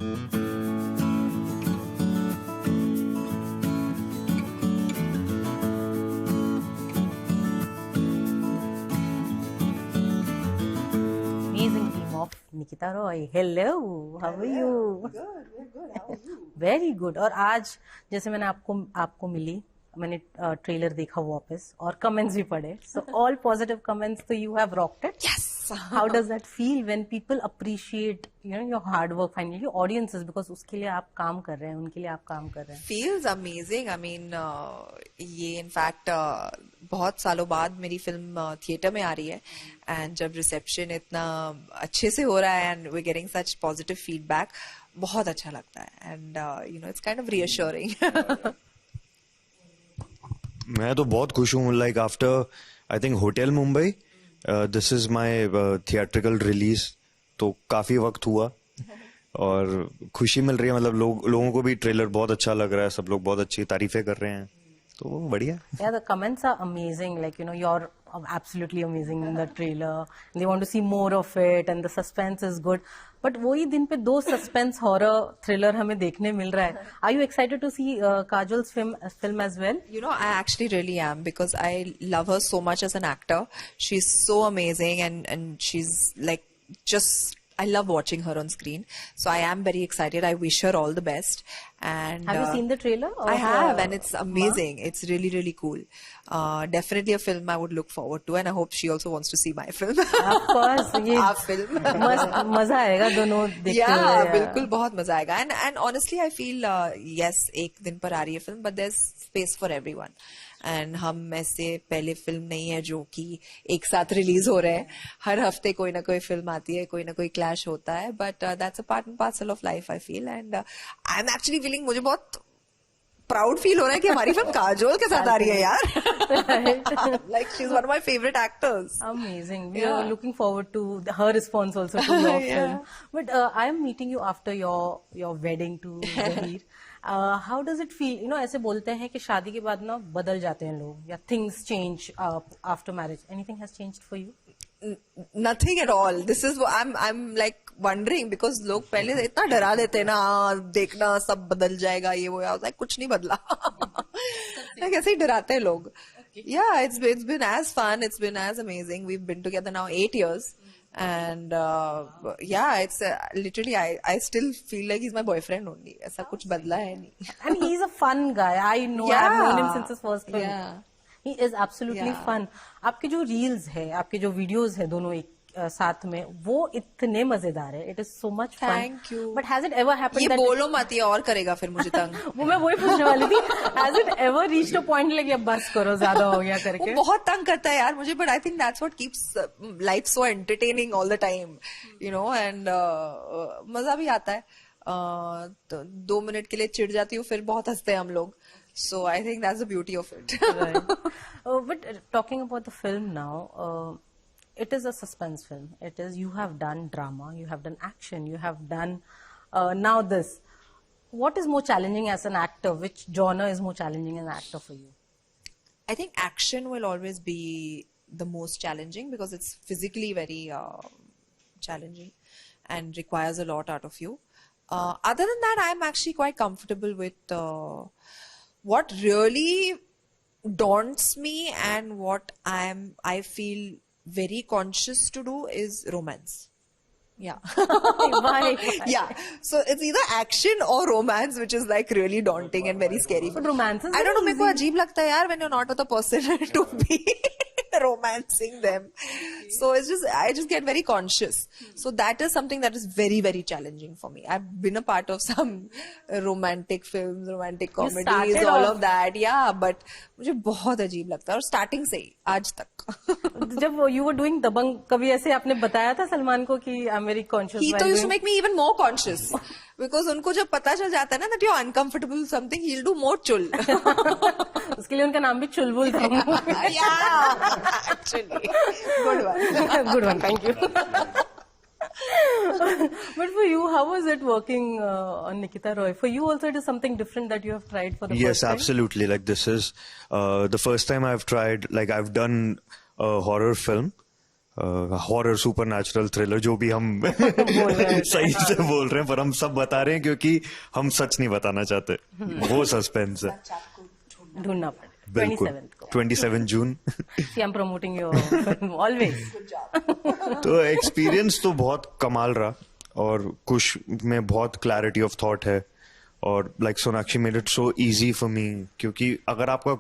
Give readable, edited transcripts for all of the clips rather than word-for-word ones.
Amazing team of Nikita Roy. Hello, how are you? Good, we're good. How are you? Very good. और आज जैसे मैंने आपको मिली, मैंने ट्रेलर देखा वापस और कमेंट्स भी पढ़े. So all positive comments. So you have rocked it. Yes. How does that feel when people appreciate your hard work? Finally, audiences, because उसके लिए आप काम कर रहे हैं, उनके लिए आप काम कर रहे हैं. Feels amazing. I mean, ये in fact बहुत सालों बाद मेरी फिल्म थिएटर में आ रही है एंड जब रिसेप्शन इतना अच्छे से हो रहा है and we getting such positive feedback, बहुत अच्छा लगता है and it's kind of reassuring. मैं तो बहुत खुश हूँ. Like after I think hotel Mumbai, this is my theatrical release. तो काफी वक्त हुआ और खुशी मिल रही है. मतलब लोगों को भी ट्रेलर बहुत अच्छा लग रहा है, सब लोग बहुत अच्छी तारीफें कर रहे हैं, तो बढ़िया. Yeah, the comments are amazing. Like, you're absolutely amazing in the trailer. They want to see more of it and the suspense is good. But वही दिन पे 2 suspense horror thriller हमें देखने मिल रहा है. Are you excited to see Kajal's film as well? I actually really am because I love her so much as an actor. She's so amazing and she's like just, I love watching her on screen. So I am very excited. I wish her all the best. And Have you seen the trailer? I have, and it's amazing. It's really, really cool. Definitely a film I would look forward to, and I hope she also wants to see my film. Of course, ये Our film. मजा आएगा दोनों देखते हुए. Yeah, बिल्कुल बहुत मजा आएगा. And honestly, I feel yes, एक दिन पर आ रही है film, but there's space for everyone. And हम ऐसे पहले फिल्म नहीं है जो कि एक साथ रिलीज हो रहे हैं. हर हफ्ते कोई ना कोई फिल्म आती है, कोई ना कोई क्लैश होता है, but that's a part and parcel of life I feel. And I am actually feeling, मुझे बहुत प्राउड फील हो रहा है कि हमारी फिल्म काजोल के साथ आ रही है यार. Like she's one of my favorite actors. Amazing. We are looking forward to her response also to your film. But I am meeting you after your wedding to Zahir. How does it feel? ऐसे बोलते हैं कि शादी के बाद ना बदल जाते हैं लोग, या things change after marriage. Anything has changed for you? Nothing at all. This is what I'm like wondering because लोग पहले इतना डरा देते हैं ना, देखना सब बदल जाएगा ये वो. like कुछ नहीं बदला. like ऐसे ही डराते हैं लोग. Yeah, it's been as fun. It's been as amazing. We've been together now 8 years. And yeah, it's literally I still feel like he's my boyfriend only. ऐसा कुछ बदला है नहीं. And he's a fun guy. I know. Yeah. I've known him since his first film. Yeah. He is absolutely fun. आपके जो reels है, आपके जो videos है दोनों एक साथ में, वो इतने मजेदार है. It is so much fun. Thank you. But has it ever happened ये that बोलो मत, ये और करेगा फिर मुझे तंग. वो मैं वही पूछने वाली थी. Has it ever reached a point like अब बस करो, ज्यादा हो गया करके? वो बहुत तंग करता है यार मुझे, but I think that's what keeps life so entertaining all the time, and मजा भी आता है. तो 2 मिनट के लिए चिढ़ जाती हूँ, फिर बहुत हंसते हैं हम लोग. So I think that's the beauty of it. Right. But talking about the film now, it is a suspense film. It is, you have done drama, you have done action, you have done now this. What is more challenging as an actor? Which genre is more challenging as an actor for you? I think action will always be the most challenging because it's physically very challenging and requires a lot out of you. Other than that, I'm actually quite comfortable with what really daunts me and what I feel very conscious to do is romance. Yeah. Why? Yeah. So it's either action or romance, which is like really daunting and very scary. But romance is I don't know, मेरे को easy. अजीब लगता है यार when you're not with a person to be romancing them. So I just get very conscious. So that is something that is very, very challenging for me. I've been a part of some romantic films, romantic comedies, started all off- of that. Yeah, but मुझे बहुत अजीब लगता है और starting से ही आज तक. जब you were doing दबंग, कभी ऐसे आपने बताया था सलमान को कि I'm very conscious? He while used to doing- make me even more conscious because उनको जब पता चल जाता है ना that you're uncomfortable with something, he'll do more chul. उसके लिए उनका नाम भी चुलबुल था. Yeah, actually, good one. Good one, thank you. But for you, how was it working on Nikita Roy? For you also it is something different that you have tried for the Yes, first time? absolutely. Like this is the first time I've tried, like I've done a horror film. Horror super natural thriller जो भी हम सही से बोल रहे हैं, पर हम सब बता रहे हैं क्योंकि हम सच नहीं बताना चाहते, वो सस्पेंस है। ढूंढना पड़ेगा। बिल्कुल 27 जून। See, I'm promoting your film always. तो एक्सपीरियंस तो बहुत कमाल रहा, और कुछ में बहुत क्लैरिटी ऑफ थॉट है, और like Sonakshi made it so easy for me, क्योंकि अगर आपका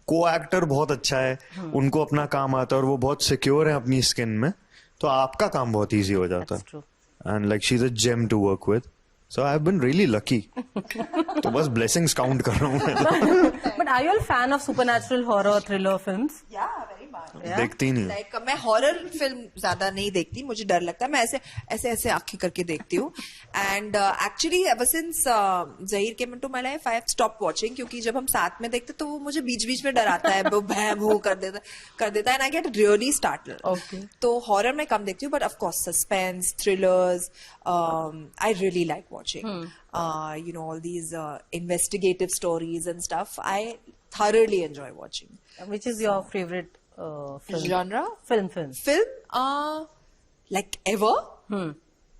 को एक्टर बहुत अच्छा है, उनको अपना काम आता है और वो बहुत सिक्योर है अपनी स्किन में, तो आपका काम बहुत इजी हो जाता That's true. है। And like she is a gem to work with, so I have been really lucky. तो बस ब्लेसिंग्स काउंट कर रहा हूँ मैं। But are you a fan of supernatural horror thriller films? Yeah, very much. देखती नहीं हूँ। Like, मैं हॉरर फिल्म ज्यादा नहीं देखती, मुझे डर लगता है, मैं ऐसे आंखें करके देखती हूँ। And actually ever since Zaheer came into my life I have stop watching, क्योंकि जब हम साथ में देखते तो वो मुझे बीच बीच में डराता है, वो भै भू कर देता है, and I get really startled. Okay. तो हॉरर मैं कम देखती हूँ, but of course suspense, thrillers, I really like watching, you know, all these investigative stories and stuff. I thoroughly enjoy watching. Which is your favorite film? Genre? Film. Film? Like ever?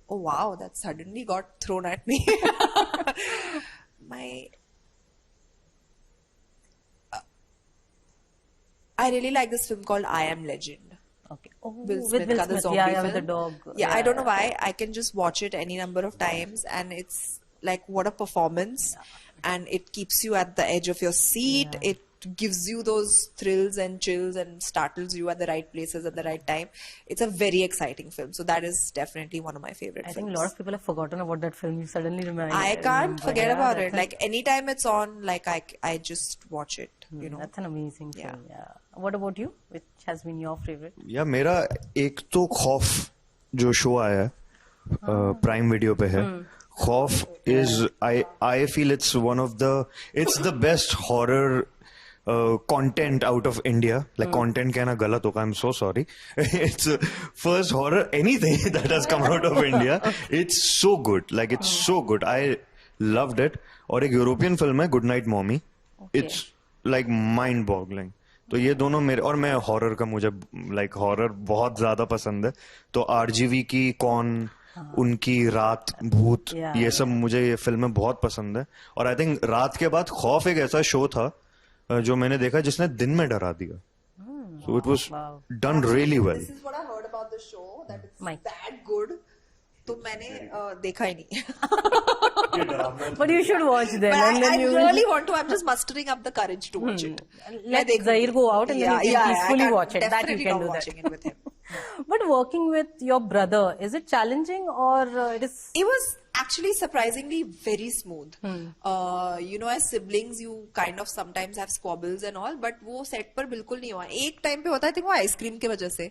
Oh wow, that suddenly got thrown at me. I really like this film called I Am Legend. Okay. Oh, Will with Smith ka the zombie yeah, with film. the dog. Yeah, I don't know why. I can just watch it any number of times, and it's like what a performance, and it keeps you at the edge of your seat. Yeah. It gives you those thrills and chills and startles you at the right places at the right time. It's a very exciting film. So that is definitely one of my favorite I films. think a lot of people have forgotten about that film. You suddenly remind. I can't forget Yeah, about it. that's Like anytime it's on, like I just watch it. You know. That's an amazing Yeah. film. Yeah. What about you? Which has been your favorite? या मेरा एक तो खौफ जो show आया है prime video पे है, खौफ is I feel it's one of the it's the best horror content out of India. Like content कहना गलत होगा, I'm so sorry. It's first horror anything that has come out of India. It's so good. Like it's so good. I loved it. और एक European film है good night mommy, it's like mind boggling. तो ये दोनों मेरे, और मैं horror का, मुझे लाइक हॉरर बहुत ज्यादा पसंद है, तो आरजीवी की कौन, उनकी रात, भूत, ये सब मुझे ये फिल्में बहुत पसंद है। और आई थिंक रात के बाद खौफ एक ऐसा शो था जो मैंने देखा जिसने दिन में डरा दिया। So it was done really well. This is what I heard about the show, that it's Mike. that good. तो मैंने देखा ही नहीं। But you should watch them. But And then I you really want to. I'm just mustering up the courage to watch it. let Zahir go out and then you can peacefully I watch it. That you definitely can not do watching that. it with him. But working with your brother, is it challenging or it is? It was actually surprisingly very smooth. You know, as siblings, you kind of sometimes have squabbles and all, but वो set पर बिल्कुल नहीं हुआ। एक time पे होता है, वो आइसक्रीम के वजह से,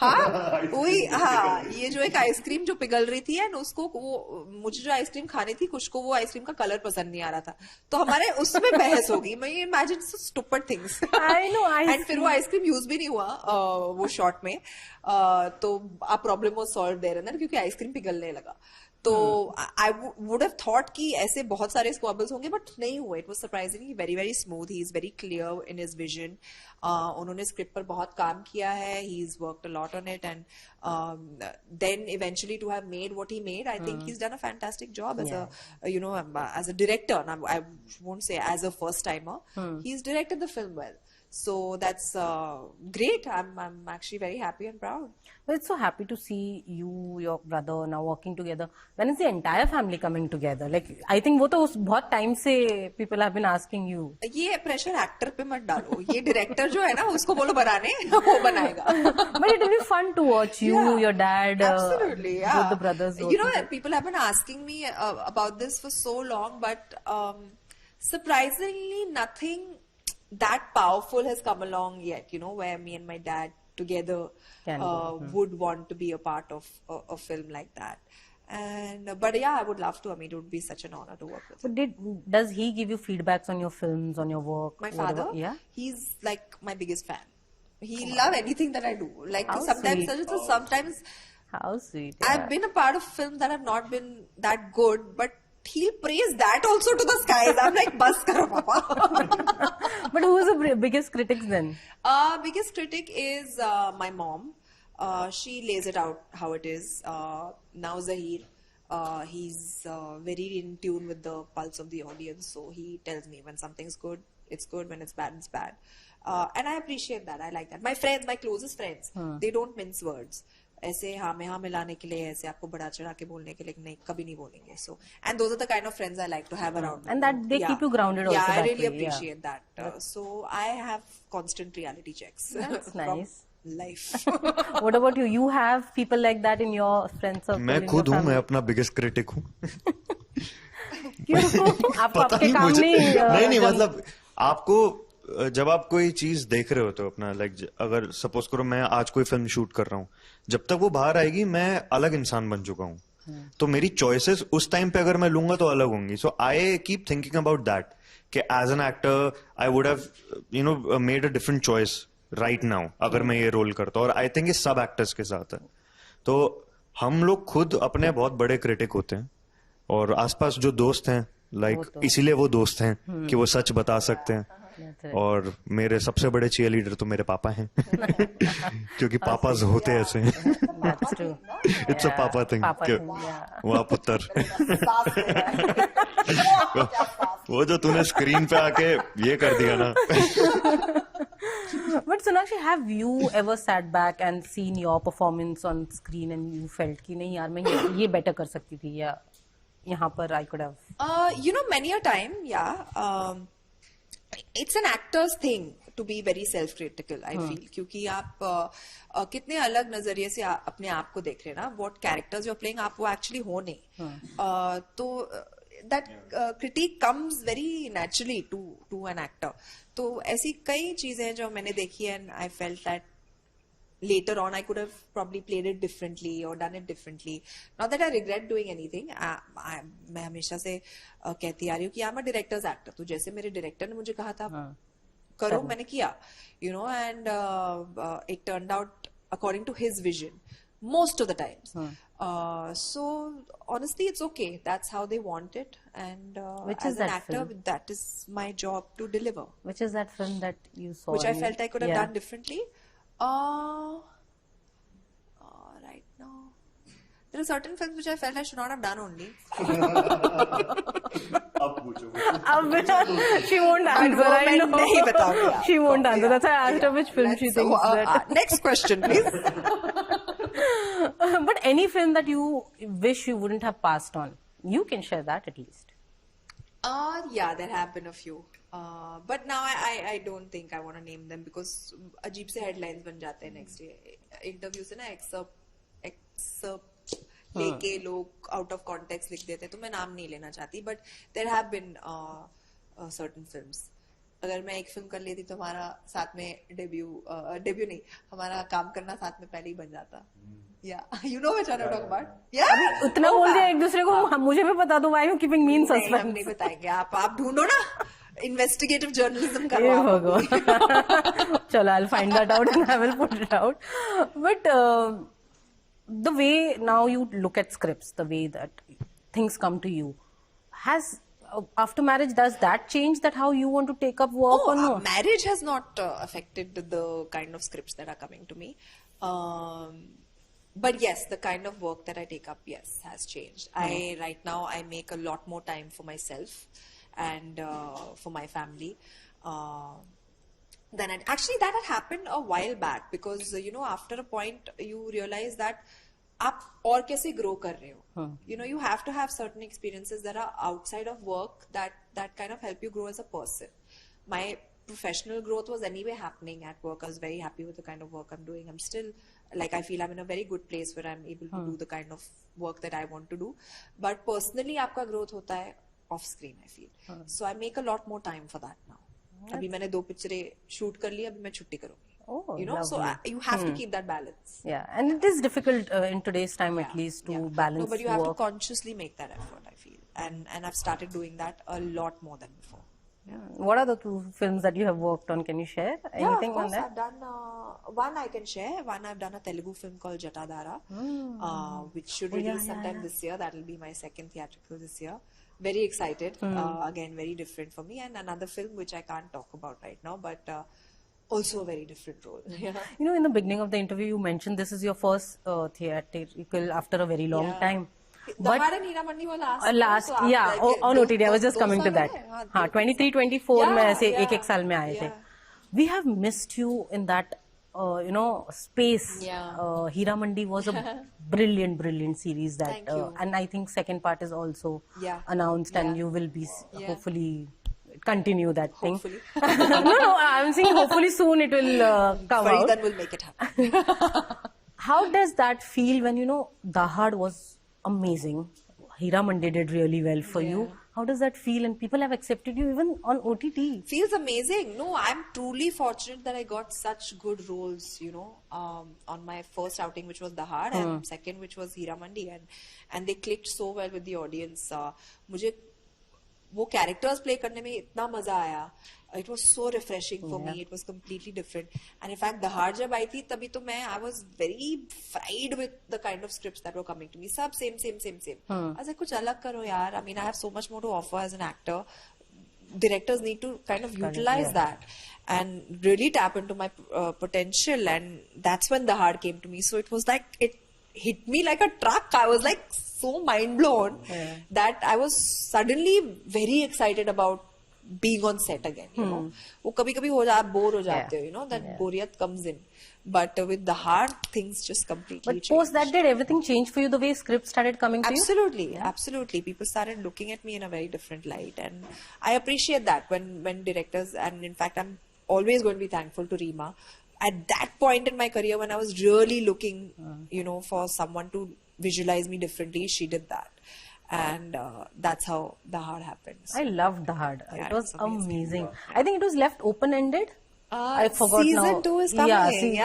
हाँ वही, हाँ ये जो एक आइसक्रीम जो पिघल रही थी, एंड उसको वो, मुझे जो आइसक्रीम खानी थी, कुछ को वो आइसक्रीम का कलर पसंद नहीं आ रहा था, तो हमारे उसमें बहस होगी। मैं imagine stupid things. I know, and फिर वो आइसक्रीम यूज भी नहीं हुआ वो शॉट में, तो आ प्रॉब्लम वो सॉल्व देयर अंदर, क्योंकि आइसक्रीम पिघलने लगा। तो आई वुड हैव थॉट कि ऐसे बहुत सारे स्क्वाबल्स होंगे, बट नहीं हुए। It was surprisingly very very smooth. He is very clear in his vision. उन्होंने स्क्रिप्ट पर बहुत काम किया है, he is worked a lot on it, and then eventually to have made what he made, I think he is done a fantastic job as a, you know, as a director. I won't say as a first timer, he is directed the film well. So that's great. I'm actually very happy and proud. Well, it's so happy to see you, your brother now working together. When is the entire family coming together? Like, I think वो तो उस बहुत time से people have been asking you. ये pressure actor पे मत डालो, ये डायरेक्टर जो है ना उसको बोलो बनाने, वो बनाएगा। But it will be fun to watch you, your dad, absolutely, yeah. both the brothers. You know, people have been asking me about this for so long, but surprisingly nothing that powerful has come along yet, you know, where me and my dad together would want to be a part of a film like that. And but yeah, I would love to. I mean, it would be such an honor to work with him. But does he give you feedbacks on your films, on your work? My whatever? father, Yeah. he's like my biggest fan. He love anything that I do. Like How sometimes, sweet. sometimes How sweet. Yeah. I've been a part of films that have not been that good, but he'll praise that also to the skies. I'm like, bas karo, papa. But who is the biggest critics then? Biggest critic is my mom. She lays it out how it is. Now Zahir, he's very in tune with the pulse of the audience, so he tells me when something's good, it's good. When it's bad, it's bad. And I appreciate that. I like that. My friends, my closest friends, they don't mince words. ऐसे हाँ में हाँ मिलाने के लिए, ऐसे आपको बड़ा चढ़ा के बोलने के लिए नहीं, कभी नहीं बोलेंगे. So, and those are the kind of friends I like to have around me. And that they keep you grounded also. Yeah, I that really way, yeah. appreciate that. So I have constant reality checks. That's from nice. Life. What about you? You have people like that in your friend circle? मैं in खुद your हूँ, मैं family? अपना biggest critic हूँ. क्यों? आपको पता आपके नहीं काम मुझे. नहीं नहीं मतलब आपको जब आप कोई चीज देख रहे होते हो अपना लाइक अगर सपोज करो मैं आज कोई फिल्म शूट कर रहा हूँ, जब तक वो बाहर आएगी मैं अलग इंसान बन चुका हूँ. तो मेरी चॉइसेस उस टाइम पे अगर मैं लूंगा तो अलग होंगी. So I keep thinking about that कि as an actor I would have made a different choice right now अगर मैं ये रोल करता. और आई थिंक ये सब एक्टर्स के साथ है. तो हम लोग खुद अपने बहुत बड़े क्रिटिक होते हैं और आसपास जो दोस्त हैं लाइक इसीलिए वो दोस्त हैं कि वो सच बता सकते हैं. और मेरे सबसे बड़े चीयर लीडर तो मेरे पापा हैं क्योंकि पापा होते ऐसे हैं. That's true. इट्स अ पापा थिंग. वाह पुत्र. वो जो तूने स्क्रीन पे आके ये कर दिया ना. But Sonakshi, have you ever sat back and seen your performance on screen and you felt कि नहीं यार मैं ये better कर सकती थी या यहाँ पर I could have? Many a time, yeah. It's an actor's thing to be very self-critical, I feel. क्योंकि आप कितने अलग नजरिए से अपने आप को देख रहे हैं ना. What characters you're playing, आप वो actually हो नहीं. तो that critique comes very naturally to an actor. तो ऐसी कई चीजें जो मैंने देखी है and I felt that later on I could have probably played it differently or done it differently. Not that I regret doing anything. मैं हमेशा से कहती आ रही हूँ कि I'm a director's actor. तो जैसे मेरे डायरेक्टर ने मुझे कहा था करो, मैंने किया, and it turned out according to his vision most of the times. So honestly it's okay. That's how they want it, and Which as is an that actor film? that is my job to deliver. Which is that film that you saw? Which I and felt I could have yeah. done differently. Right now, there are certain films which I felt I should not have done only. She won't answer. I know. नहीं बताऊंगी She won't आपको. answer. That's why I asked her which film she thinks that. Next question, please. But any film that you wish you wouldn't have passed on, you can share that at least. Yeah, there have been a few. But now I don't think I want to name them because अजीब से headlines बन जाते हैं next day. Interview से ना excerpt लेके लोग out of context लिख देते हैं, तो मैं नाम नहीं लेना चाहती. But there have been certain films. अगर मैं एक फिल्म कर लेती तो हमारा साथ में डेब्यू नहीं, हमारा काम करना साथ में पहले ही बन जाता. Yeah, you know which one I'm talking about. Yeah. उतना बोल दिया एक दूसरे को, मुझे भी बता दो. Why are you keeping me in नहीं, हम suspense? नहीं बताएंगे. आप ढूंढो ना. Investigative journalism ये करो आप. भगवान. चलो, I'll find that out and I will put it out. But the way now you look at scripts, the way that things come to you, has after marriage, does that change that how you want to take up work or no? Marriage has not affected the kind of scripts that are coming to me. But yes, the kind of work that I take up, yes, has changed. Right now I make a lot more time for myself and for my family. Actually that had happened a while back because after a point you realize that आप और कैसे grow कर रहे हो. You have to have certain experiences that are outside of work that kind of help you grow as a person. My professional growth was anyway happening at work. I was very happy with the kind of work I'm doing. I'm still, I feel I'm in a very good place where I'm able to do the kind of work that I want to do. But personally, आपका growth होता है off screen, I feel. So I make a lot more time for that now. अभी मैंने 2 पिक्चरें shoot कर ली, अभी मैं छुट्टी करूँगी. Oh, So you have to keep that balance. Yeah, and it is difficult in today's time at least to balance No, but you have to work. consciously make that effort, I feel. And I've started doing that a lot more than before. What are the 2 films that you have worked on? Can you share anything yeah, on of course. that? I've done one I can share. One I've done a Telugu film called Jatadhara, which should release sometime this year. That will be my second theatrical this year. Very excited. Again, very different for me. And another film which I can't talk about right now, but Also a very different role. Yeah. You know, in the beginning of the interview, you mentioned this is your first theatrical after a very long Yeah. time. Dahar and Hira Mandi were last. last, so आप yeah, like, on दो- OTT, I was just दो coming to साल that. हो गए? हाँ, 23, 24 Yeah, में ऐसे yeah, एक साल में आए थे. yeah. We have missed you in that, space. Yeah. Hira Mandi was a brilliant series that, Thank you. and I think second part is also Yeah. announced, and Yeah. you will be Yeah. hopefully continue that thing. Hopefully. no, I'm saying hopefully soon it will come out. Faridan will make it happen. How does that feel when Dahad was amazing? Hira Mandi did really well for you. How does that feel? And people have accepted you even on OTT. Feels amazing. No, I'm truly fortunate that I got such good roles, on my first outing, which was Dahad, and second, which was Hira Mandi, and they clicked so well with the audience. मुझे वो characters play करने में इतना मजा आया. It was so refreshing for me. It was completely different. And in fact, Dahad जब आई थी तभी तो I was very fried with the kind of scripts that were coming to me. सब same. I was like, कुछ अलग करो यार. I mean, I have so much more to offer as an actor. Directors need to kind of utilize that and really tap into my potential. And that's when Dahad came to me. So it was like, it hit me like a truck. I was like so mind blown that I was suddenly very excited about being on set again, वो कभी-कभी आप bored हो जाते हो, that बोरियत comes in. But with Dahad, things just completely But changed. post that, did everything change for you the way scripts started coming to you? Absolutely. People started looking at me in a very different light, and I appreciate that when directors, and in fact, I'm always going to be thankful to Reema. At that point in my career, when I was really looking, for someone to visualize me differently, she did that. And that's how Dahad happened. I loved Dahad. Yeah, It was it's amazing. I think it was left open-ended. I forgot season now. 2 is coming.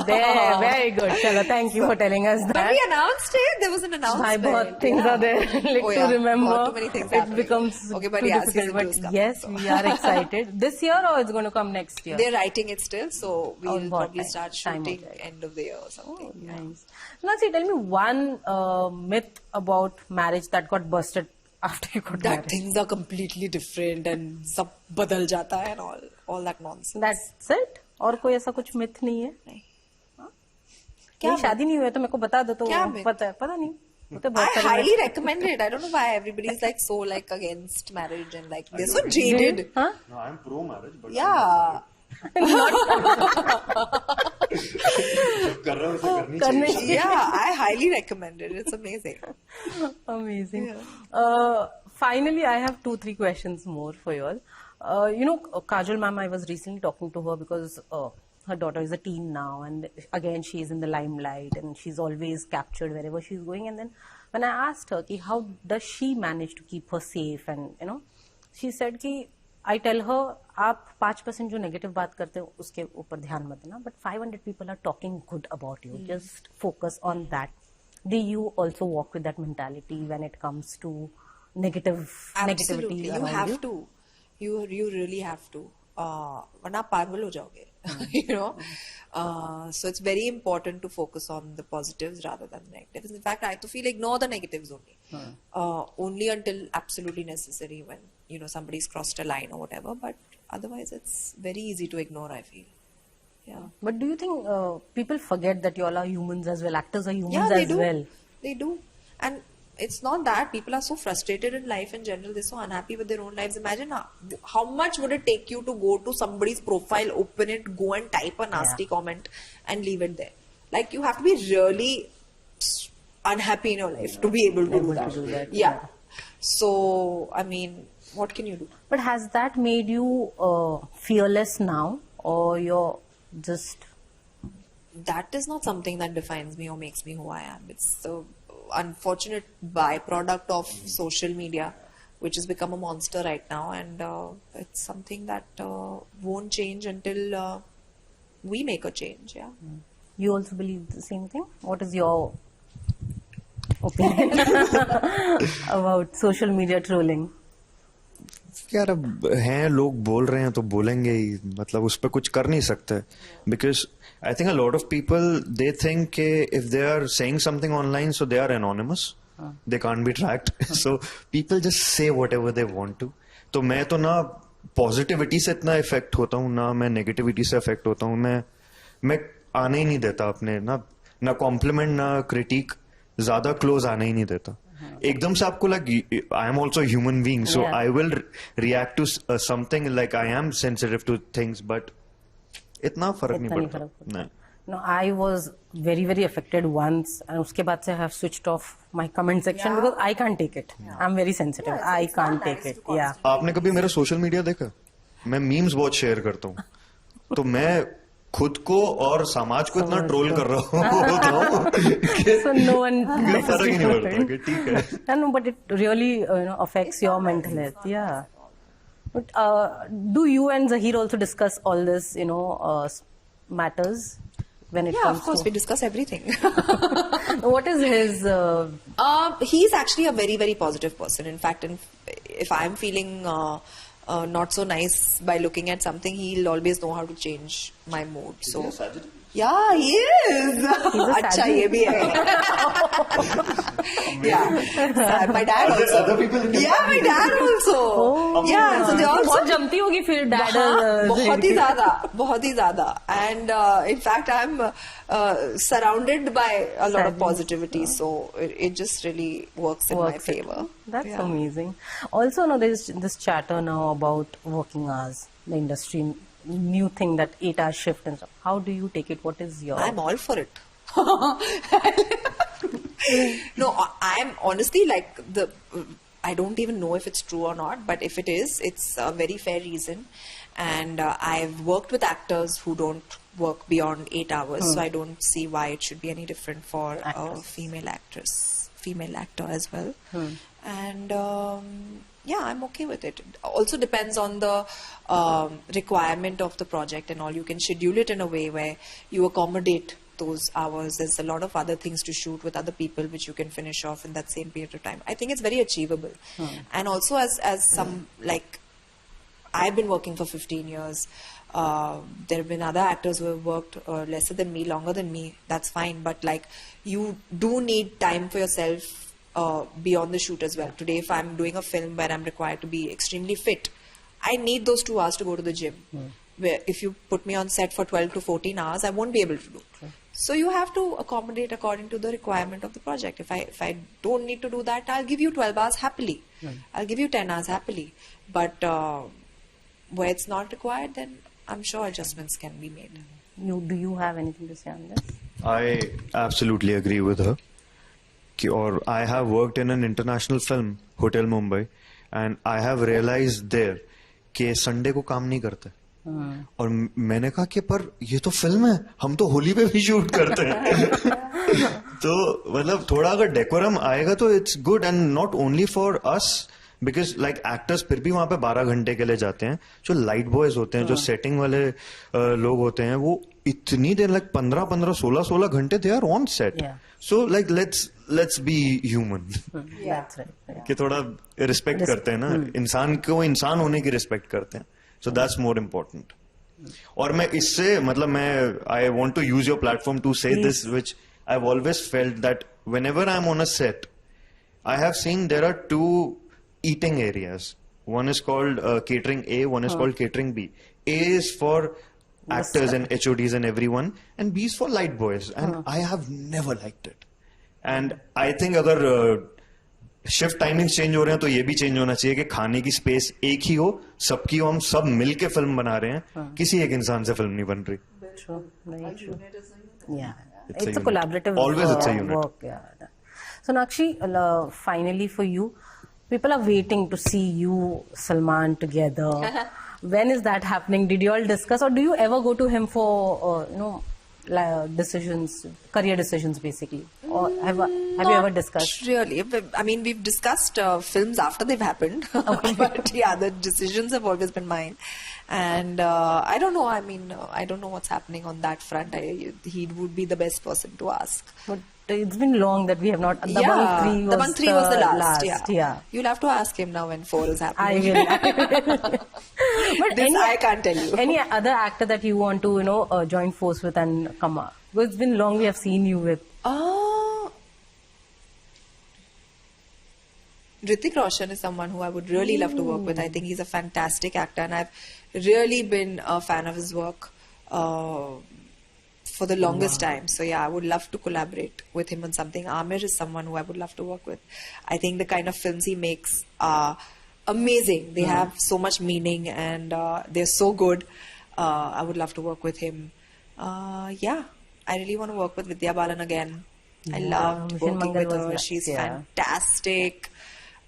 There. Very good. Chalo, thank you for telling us But that. we announced it. There was an announcement. बहुत things are there to remember. Too many things it happening. becomes Okay, but too yeah, difficult. season 2 is But coming, yes, so. we are excited. This year or it's going to come next year? They're writing it still, so we'll On what probably time? start Time shooting of it. end of the year or something. Yeah. Nice. Nancy, tell me one myth about marriage that got busted after you got That married. things are completely different and सब बदल जाता है and all that nonsense. That's it? और कोई ऐसा कुछ myth नहीं है? नहीं. क्या शादी नहीं हुई है तो मेरे को बता दो तो क्या myth? पता नहीं. वो तो I बहुत सारे highly recommend it. I don't know why everybody's like so like against marriage and like they're so jaded. हाँ? No, I'm pro marriage, but Yeah. कर रहा हूँ उसे करनी करने चाहिए. Yeah, I highly recommend it. It's amazing. Amazing. Finally, I have 2-3 questions more for you all. Kajol ma'am, I was recently talking to her because her daughter is a teen now, and again she is in the limelight, and she's always captured wherever she's going. And then when I asked her, ki, how does she manage to keep her safe, and she said कि I tell her, आप 5% जो negative बात करते हो उसके ऊपर ध्यान मत देना, but 500 people are talking good about you. Just focus on that. Do you also walk with that mentality when it comes to negativity Absolutely, you around have to. You really have to. वरना आप पागल हो जाओगे. So it's very important to focus on the positives rather than the negatives. In fact, I feel ignore the negatives only. Only until absolutely necessary when somebody's crossed a line or whatever. But otherwise, it's very easy to ignore, I feel. Yeah. But do you think people forget that you all are humans as well? Actors are humans Yeah, they as do. well. They do. And it's not that people are so frustrated in life in general, they're so unhappy with their own lives. Imagine how much would it take you to go to somebody's profile, open it, go and type a nasty comment and leave it there. Like you have to be really unhappy in your life to be able to do that. Yeah. So, I mean, what can you do? But has that made you fearless now, or you're just... That is not something that defines me or makes me who I am. It's the unfortunate byproduct of social media, which has become a monster right now, and it's something that won't change until we make a change. Yeah. You also believe the same thing? What is your opinion about social media trolling? यार अब हैं लोग बोल रहे हैं तो बोलेंगे ही, मतलब उस पर कुछ कर नहीं सकते. Because I think a lot of people they think के if they are saying something online so they are anonymous, they can't be tracked, so people just say whatever they want to. तो मैं तो ना positivity से इतना effect होता हूँ ना मैं नेगेटिविटी से इफेक्ट होता हूँ. मैं आने ही नहीं देता अपने ना कॉम्प्लीमेंट ना क्रिटिक ज्यादा क्लोज आने ही नहीं देता. एकदम से आपको like I am also human being so I will react to something like I am sensitive to things but इतना फर्क नहीं पड़ता. नहीं. No, I was very, very affected once, and उसके बाद से I have switched off my comment section because I can't take it. I'm very sensitive. I can't take it. Yeah. आपने कभी मेरा सोशल मीडिया देखा? मैं मीम्स बहुत share करता हूँ. तो मैं खुद को और समाज को इतना ट्रोल कर रहा हूँ कि So no one. फर्क ही नहीं पड़ता कि ठीक है. No, but it really affects your mental health. Yeah. But do you and Zahir also discuss all this, matters? When it Yeah, comes of course, to we discuss everything. what is his He's actually a very, very positive person. In fact, if I'm feeling not so nice by looking at something, he'll always know how to change my mood. So, yeah, he is. Acha, ye bhi hai. Yeah, my dad also. Other people in the Yeah, my dad also. Yeah, so they also. बहुत जमती होगी फिर dad बहुत ही ज्यादा and in fact I'm surrounded by a lot of positivity, so it just really works in my favor. That's amazing. Also, there's this chatter now about working hours, the industry, new thing that 8-hour shift and stuff. How do you take it? What is your? I'm all for it. No, I'm honestly like I don't even know if it's true or not, but if it is, it's a very fair reason. And I've worked with actors who don't work beyond 8 hours, so I don't see why it should be any different for a female actor as well. And yeah, I'm okay with it. Also depends on the requirement of the project and all. You can schedule it in a way where you accommodate those hours. There's a lot of other things to shoot with other people which you can finish off in that same period of time. I think it's very achievable. And also as some, like, I've been working for 15 years. There have been other actors who have worked lesser than me, longer than me. That's fine. But like, you do need time for yourself beyond the shoot as well. Today, if I'm doing a film where I'm required to be extremely fit, I need those 2 hours to go to the gym. Where if you put me on set for 12 to 14 hours, I won't be able to do. So you have to accommodate according to the requirement of the project. If I don't need to do that, I'll give you 12 hours happily. I'll give you 10 hours happily. But where it's not required, then I'm sure adjustments can be made. Do you have anything to say on this? I absolutely agree with her. Or I have worked in an international film, Hotel Mumbai, and I have realized there कि Sunday को काम नहीं करते. और मैंने कहा कि पर ये तो फिल्म है, हम तो होली पे भी शूट करते हैं. तो मतलब थोड़ा अगर डेकोरम आएगा तो it's good and not only for us because like actors फिर भी वहां पे 12 घंटे के लिए जाते हैं. जो लाइट बॉयज होते हैं, जो सेटिंग वाले लोग होते हैं, वो इतनी देर लाइक 15-16 घंटे they are on set. So like let's be human. कि थोड़ा रिस्पेक्ट करते हैं ना इंसान को, इंसान होने की रिस्पेक्ट करते हैं. So that's more important. और मैं इससे मतलब I want to use your platform to say this, which I've always felt that whenever I'm on a set, I have seen there are 2 eating areas. One is called catering A, one is called catering B. A is for actors and HODs and everyone, and B is for light boys. And I have never liked it. And I think अगर shift timings change हो रहे हैं तो ये भी change होना चाहिए कि खाने की स्पेस एक ही हो, सबकी हो, हम सब मिलके फिल्म बना रहे हैं, किसी एक इंसान से फिल्म नहीं बन रही. True, very true. Yeah, it's a collaborative Always it's a unit. work. Yeah. So Nakshi, finally for you, people are waiting to see you, Salman together. When is that happening? Did you all discuss, or do you ever go to him for decisions, career decisions, basically? Or have you ever discussed? Really, I mean, we've discussed films after they've happened. But yeah, the decisions have always been mine. And I don't know. I mean, I don't know what's happening on that front. He would be the best person to ask. But it's been long that we have not. Dabang 3 was the last. Yeah. You'll have to ask him now when 4 is happening. I will. But I can't tell you. Any other actor that you want to, join force with and come up? Because it's been long we have seen you with. Hrithik Roshan is someone who I would really love to work with. I think he's a fantastic actor, and I've really been a fan of his work for the longest time. So yeah, I would love to collaborate with him on something. Amir is someone who I would love to work with. I think the kind of films he makes are amazing. They have so much meaning, and they're so good. I would love to work with him. Yeah, I really want to work with Vidya Balan again. I loved Mission working Mangal with was her. nice, She's yeah. fantastic.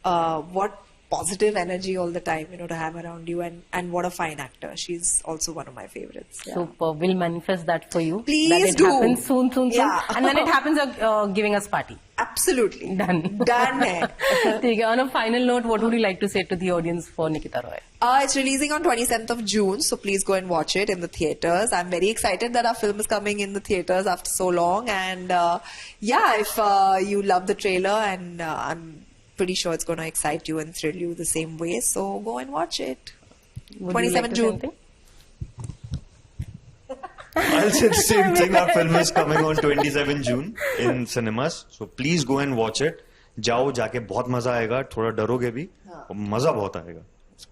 What positive energy all the time, to have around you, and what a fine actor. She's also one of my favorites. Yeah. Super. We'll manifest that for you. Please that it do. happens soon. Yeah. And when it happens, you're giving us party. Absolutely. Done. Done hai. ठीक है. On a final note, what would you like to say to the audience for Nikita Roy? It's releasing on 27th of June, so please go and watch it in the theaters. I'm very excited that our film is coming in the theaters after so long. And yeah, if you love the trailer, and I'm pretty sure it's going to excite you and thrill you the same way, so go and watch it. Would 27 you like to say June. anything? I'll say the same thing. Our film is coming on 27 June in cinemas. So please go and watch it. जाओ, जाके बहुत मजा आएगा. थोड़ा डरोगे भी, और मजा बहुत आएगा.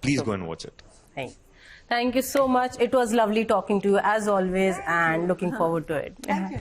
Please go and watch it. Thank you so much. It was lovely talking to you as always, and looking forward to it. Thank you.